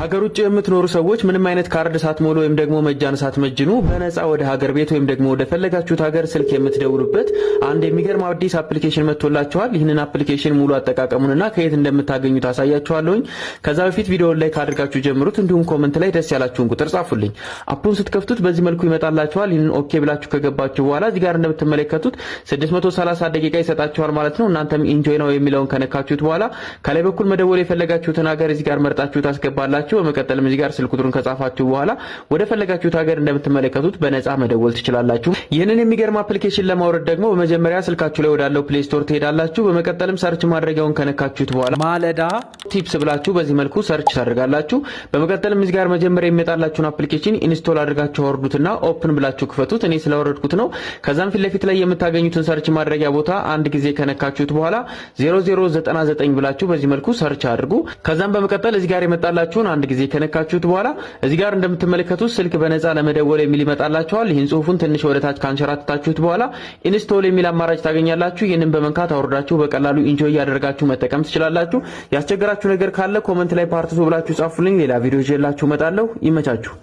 ሀገር ውጭ የምትኖሩ ሰዎች ምንም አይነት ካርድ ሳትሞሉ ወይም ደግሞ መጃን ሳትመጅኑ በነፃ ወደ ሀገር ቤት ወይም ደግሞ ወደ ፈለጋችሁት ሀገር ስልክ የምትደውሉበት አንድ የሚገርም አዲስ አፕሊኬሽን መጥቶላችኋል። ይህንን አፕሊኬሽን ሙሉ አጠቃቀሙንና ከየት እንደምታገኙት አሳያችኋለሁኝ። ከዛ በፊት ቪዲዮውን ላይክ አድርጋችሁ ጀምሩት፣ እንዲሁም ኮሜንት ላይ ደስ ያላችሁን ቁጥር ጻፉልኝ። አፑን ስትከፍቱት በዚህ መልኩ ይመጣላችኋል። ይህንን ኦኬ ብላችሁ ከገባችሁ በኋላ እዚህ ጋር እንደምትመለከቱት 630 ደቂቃ ይሰጣችኋል ማለት ነው። እናንተም ኢንጆይ ነው የሚለውን ከነካችሁት በኋላ ከላይ በኩል መደወል የፈለጋችሁትን ሀገር እዚህ ጋር መርጣችሁ ታስገባላችሁ። በመቀጠልም እዚህ ጋር ስልክ ቁጥሩን ከጻፋችሁ በኋላ ወደ ፈለጋችሁት ሀገር እንደምትመለከቱት በነፃ መደወል ትችላላችሁ። ይህንን የሚገርም አፕሊኬሽን ለማውረድ ደግሞ በመጀመሪያ ስልካችሁ ላይ ወዳለው ፕሌይ ስቶር ትሄዳላችሁ። በመቀጠልም ሰርች ማድረጊያውን ከነካችሁት በኋላ ማለዳ ቲፕስ ብላችሁ በዚህ መልኩ ሰርች ታደርጋላችሁ። በመቀጠልም እዚህ ጋር መጀመሪያ የሚመጣላችሁን አፕሊኬሽን ኢንስቶል አድርጋችሁ አወርዱትና ኦፕን ብላችሁ ክፈቱት። እኔ ስለወረድኩት ነው። ከዛም ፊት ለፊት ላይ የምታገኙትን ሰርች ማድረጊያ ቦታ አንድ ጊዜ ከነካችሁት በኋላ 0099 ብላችሁ በዚህ መልኩ ሰርች አድርጉ። ከዛም በመቀጠል እዚህ ጋር የመጣላችሁን አንድ ጊዜ ከነካችሁት በኋላ እዚህ ጋር እንደምትመለከቱት ስልክ በነፃ ለመደወል የሚል ይመጣላችኋል። ይህን ጽሁፉን ትንሽ ወደ ታች ካንሸራተታችሁት በኋላ ኢንስቶል የሚል አማራጭ ታገኛላችሁ። ይህንን በመንካት አውርዳችሁ በቀላሉ ኢንጆይ ያደርጋችሁ መጠቀም ትችላላችሁ። ያስቸገራችሁ ነገር ካለ ኮሜንት ላይ ፓርት 2 ብላችሁ ጻፉልኝ። ሌላ ቪዲዮ ይዤላችሁ እመጣለሁ። ይመቻችሁ።